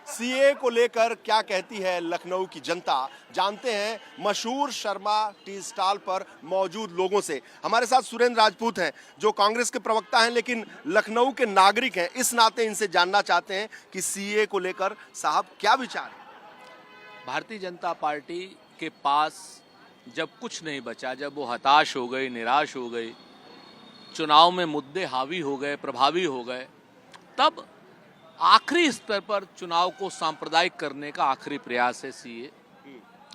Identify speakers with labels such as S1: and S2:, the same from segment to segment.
S1: CA को लेकर क्या कहती है लखनऊ की जनता, जानते हैं मशहूर शर्मा टी स्टॉल पर मौजूद लोगों से। हमारे साथ सुरेंद्र राजपूत हैं जो कांग्रेस के प्रवक्ता हैं लेकिन लखनऊ के नागरिक हैं। इस नाते इनसे जानना चाहते हैं कि सीए को लेकर साहब क्या विचार है।
S2: भारतीय जनता पार्टी के पास जब कुछ नहीं बचा, जब वो हताश हो गई, निराश हो गई, चुनाव में मुद्दे हावी हो गए, प्रभावी हो गए, तब आखिरी स्तर पर चुनाव को सांप्रदायिक करने का आखिरी प्रयास है सीए।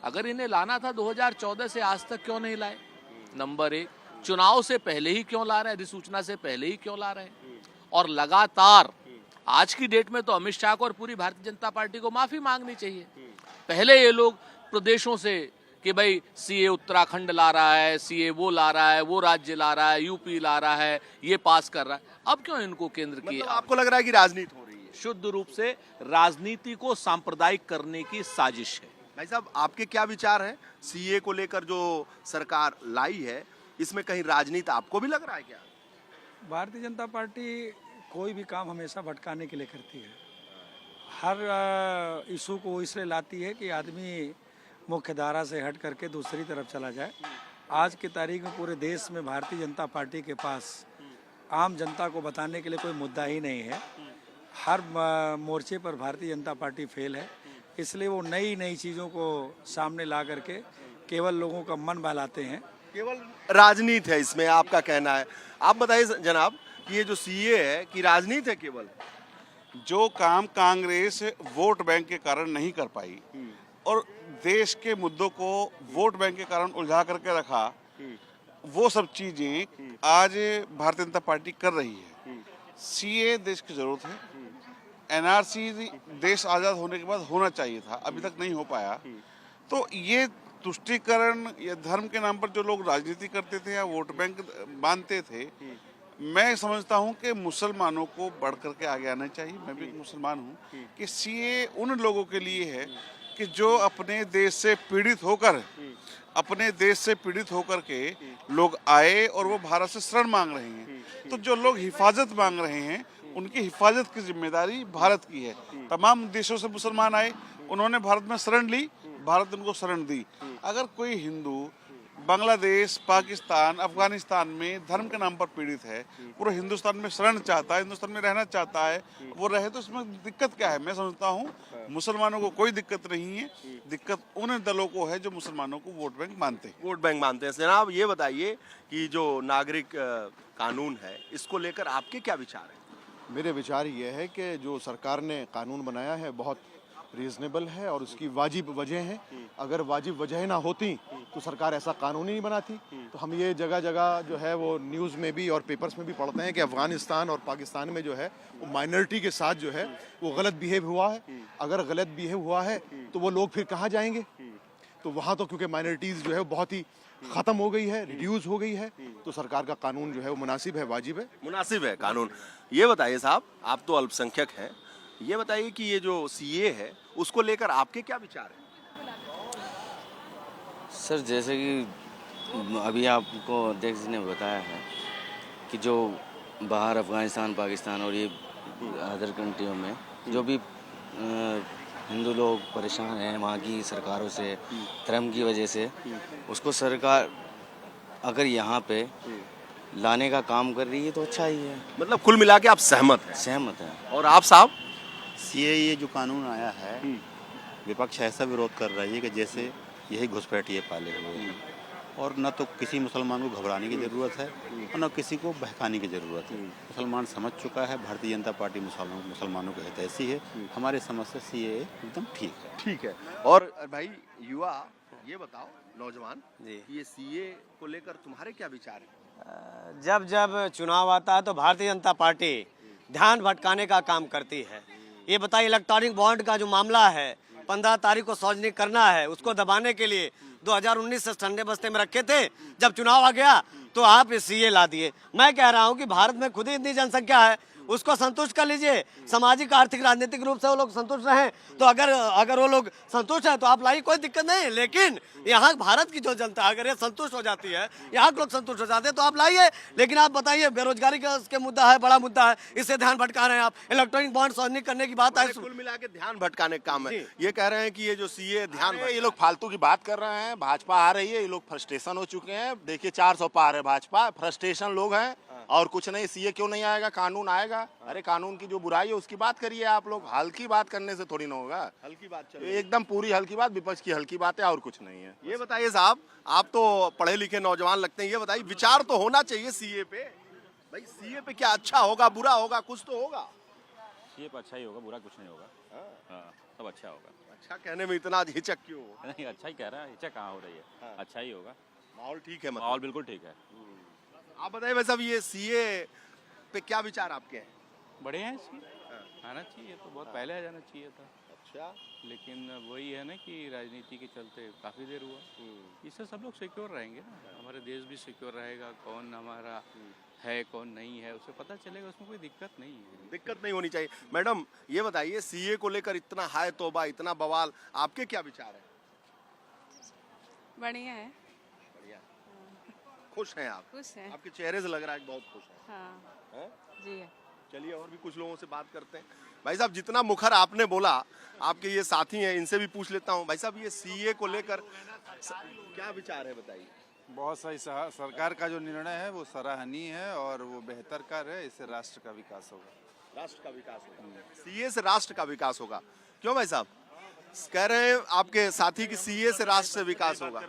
S2: अगर इन्हें लाना था 2014 से आज तक क्यों नहीं लाए? नंबर एक, चुनाव से पहले ही क्यों ला रहे हैं, अधिसूचना से पहले ही क्यों ला रहे हैं? और लगातार आज की डेट में तो अमित शाह को और पूरी भारतीय जनता पार्टी को माफी मांगनी चाहिए। पहले ये लोग प्रदेशों से कि भाई सीए उत्तराखंड ला रहा है, सीए वो ला रहा है, वो राज्य ला रहा है, यूपी ला रहा है, ये पास कर रहा है, अब क्यों इनको केंद्र की?
S1: मतलब आपको लग रहा है कि राजनीति हो रही है?
S2: शुद्ध रूप से राजनीति को सांप्रदायिक करने की साजिश है।
S1: भाई साहब, आपके क्या विचार हैं सीए को लेकर जो सरकार लाई है, इसमें कहीं राजनीति आपको भी लग रहा है क्या?
S3: भारतीय जनता पार्टी कोई भी काम हमेशा भटकाने के लिए करती है। हर इशू को इसलिए लाती है कि आदमी मुख्य धारा से हट करके दूसरी तरफ चला जाए। आज की तारीख में पूरे देश में भारतीय जनता पार्टी के पास आम जनता को बताने के लिए कोई मुद्दा ही नहीं है। हर मोर्चे पर भारतीय जनता पार्टी फेल है, इसलिए वो नई नई चीज़ों को सामने ला करके केवल लोगों का मन बहलाते हैं।
S1: केवल राजनीति है इसमें, आपका कहना है। आप बताइए जनाब कि ये जो सीए है कि राजनीति है केवल?
S4: जो काम कांग्रेस वोट बैंक के कारण नहीं कर पाई और देश के मुद्दों को वोट बैंक के कारण उलझा करके रखा, वो सब चीजें आज भारतीय जनता पार्टी कर रही है। सीए देश की जरूरत है, एनआरसी देश आजाद होने के बाद होना चाहिए था, अभी तक नहीं हो पाया। तो ये तुष्टीकरण या धर्म के नाम पर जो लोग राजनीति करते थे या वोट बैंक मानते थे, मैं समझता हूं कि मुसलमानों को बढ़ करके आगे आना चाहिए। मैं भी एक मुसलमान हूं कि सीए उन लोगों के लिए है कि जो अपने देश से पीड़ित होकर के लोग आए और वो भारत से शरण मांग रहे हैं। तो जो लोग हिफाजत मांग रहे हैं, उनकी हिफाजत की जिम्मेदारी भारत की है। तमाम देशों से मुसलमान आए, उन्होंने भारत में शरण ली, भारत ने उनको शरण दी। अगर कोई हिंदू बांग्लादेश, पाकिस्तान, अफगानिस्तान में धर्म के नाम पर पीड़ित है, पूरे हिंदुस्तान में शरण चाहता है, हिंदुस्तान में रहना चाहता है, वो रहे, तो इसमें दिक्कत क्या है? मैं समझता हूँ मुसलमानों को कोई दिक्कत नहीं है। दिक्कत उन दलों को है जो मुसलमानों को वोट बैंक मानते हैं।
S1: वोट बैंक मानते हैं। जनाब ये बताइए कि जो नागरिक कानून है, इसको लेकर आपके क्या विचार हैं?
S5: मेरे विचार ये है कि जो सरकार ने कानून बनाया है बहुत रीजनेबल है और उसकी वाजिब वजह है। अगर वाजिब वजह ना होती तो सरकार ऐसा कानून ही नहीं बनाती। तो हम ये जगह जगह जो है वो न्यूज़ में भी और पेपर्स में भी पढ़ते हैं कि अफगानिस्तान और पाकिस्तान में जो है वो माइनॉरिटी के साथ जो है वो गलत बिहेव हुआ है। अगर गलत बिहेव हुआ है तो वो लोग फिर कहाँ जाएंगे? तो वहाँ तो क्योंकि माइनॉरिटीज़ जो है बहुत ही ख़त्म हो गई है, रिड्यूस हो गई है, तो सरकार का कानून जो है वो मुनासिब है, वाजिब है।
S1: मुनासिब है कानून। ये बताइए साहब, आप तो अल्पसंख्यक हैं, ये बताइए कि ये जो सीए है उसको लेकर आपके क्या विचार हैं?
S6: सर, जैसे कि अभी आपको अध्यक्ष जी ने बताया है कि जो बाहर अफगानिस्तान, पाकिस्तान और ये अदर कंट्रियों में जो भी हिंदू लोग परेशान हैं वहाँ की सरकारों से, धर्म की वजह से, उसको सरकार अगर यहाँ पे लाने का काम कर रही है तो अच्छा ही है।
S1: मतलब कुल मिला के आप सहमत हैं?
S6: सहमत है।
S1: और आप साहब?
S7: सीए ये जो कानून आया है, विपक्ष ऐसा विरोध कर रही है कि जैसे यही घुसपैठिए पाले हुए हैं, और न तो किसी मुसलमान को घबराने की ज़रूरत है और न किसी को बहकाने की ज़रूरत है। मुसलमान समझ चुका है भारतीय जनता पार्टी मुसलमानों के हितैषी है। हमारे समझ से सीए एकदम ठीक है।
S1: ठीक है। और भाई युवा, ये बताओ नौजवान
S8: जी,
S1: ये सीए को लेकर तुम्हारे क्या विचार हैं?
S8: जब जब चुनाव आता है तो भारतीय जनता पार्टी ध्यान भटकाने का काम करती है। ये बताइए, इलेक्ट्रॉनिक बॉन्ड का जो मामला है 15 तारीख को सार्वजनिक करना है, उसको दबाने के लिए 2019 से ठंडे बस्ते में रखे थे। जब चुनाव आ गया तो आप सीए ला दिए। मैं कह रहा हूँ कि भारत में खुद ही इतनी जनसंख्या है, उसको संतुष्ट कर लीजिए। सामाजिक आर्थिक राजनीतिक रूप से वो लोग संतुष्ट रहें तो अगर वो लोग संतुष्ट हैं तो आप लाइए, कोई दिक्कत नहीं। लेकिन यहाँ भारत की जो जनता अगर ये संतुष्ट हो जाती है, यहाँ के लोग संतुष्ट हो जाते हैं तो आप लाइए। लेकिन आप बताइए बेरोजगारी का उसके मुद्दा है, बड़ा मुद्दा है, इससे ध्यान भटका रहे हैं आप। इलेक्ट्रॉनिक बॉन्ड सार्वजनिक करने की बात आई,
S1: कुल मिला के ध्यान भटकाने का काम है। ये कह रहे हैं कि ये जो सीए ध्यान
S9: ये लोग फालतू की बात कर रहे हैं। भाजपा आ रही है, ये लोग फ्रस्ट्रेशन हो चुके हैं। देखिए 400 पार है भाजपा, फ्रस्ट्रेशन लोग हैं और कुछ नहीं। सीए क्यों नहीं आएगा, कानून आएगा। अरे कानून की जो बुराई है उसकी बात करिए आप लोग, हल्की बात करने से थोड़ी ना होगा।
S1: हल्की बात चल रही है।
S9: एकदम पूरी हल्की बात, विपक्ष की हल्की बात है और कुछ नहीं है।
S1: ये बताइए साहब, आप तो पढ़े लिखे नौजवान लगते हैं, ये बताइए विचार तो होना चाहिए सीए पे। भाई सीए पे क्या अच्छा होगा बुरा होगा, कुछ तो होगा।
S10: ये अच्छा ही होगा, बुरा कुछ नहीं होगा। हाँ, सब अच्छा होगा।
S1: अच्छा कहने में इतना हिचक क्यों?
S10: नहीं, अच्छा ही कह रहा है, हिचक कहाँ हो रही है।
S1: हाँ।
S10: अच्छा ही होगा,
S1: माहौल ठीक है मतलब।
S10: माहौल बिल्कुल ठीक है।
S1: आप बताइए भाई साहब, ये सीए पे क्या विचार आपके हैं?
S10: बड़े हैं इसकी, आना चाहिए तो बहुत पहले आ जाना चाहिए था।
S1: अच्छा,
S10: लेकिन वही है ना कि राजनीति के चलते काफ़ी देर हुआ। इससे सब लोग सिक्योर रहेंगे ना, हमारे देश भी सिक्योर रहेगा। कौन हमारा है कौन नहीं है उसे पता चलेगा, उसमें कोई दिक्कत नहीं है।
S1: दिक्कत नहीं होनी चाहिए। मैडम ये बताइए, सीए को लेकर इतना हाय तौबा, इतना बवाल, आपके क्या विचार है?
S11: बढ़िया है।
S1: बढ़िया, खुश हैं आप?
S11: खुश हैं।
S1: आपके चेहरे से लग रहा है कि बहुत खुश हैं।
S11: हाँ
S1: हैं?
S11: जी है।
S1: चलिए और भी कुछ लोगों से बात करते हैं। भाई साहब जितना मुखर आपने बोला, आपके ये साथी हैं, इनसे भी पूछ लेता हूँ। भाई साहब ये सीए को लेकर क्या विचार है बताइए?
S12: बहुत सही, सरकार का जो निर्णय है वो सराहनीय है और वो बेहतर कार्य है। इससे राष्ट्र का विकास होगा।
S1: राष्ट्र का विकास होगा, सीए से राष्ट्र का विकास होगा। क्यों भाई साहब कह रहे हैं आपके साथी की सीए से राष्ट्र से विकास होगा?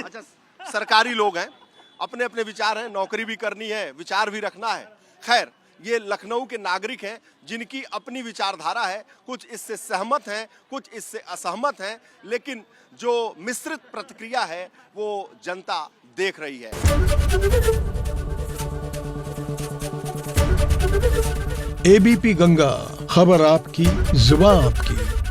S1: अच्छा, सरकारी लोग हैं, अपने अपने विचार हैं, नौकरी भी करनी है, विचार भी रखना है। खैर, ये लखनऊ के नागरिक हैं जिनकी अपनी विचारधारा है, कुछ इससे सहमत हैं, कुछ इससे असहमत हैं, लेकिन जो मिश्रित प्रतिक्रिया है वो जनता देख रही है।
S13: एबीपी गंगा, खबर आपकी, जुबान आपकी।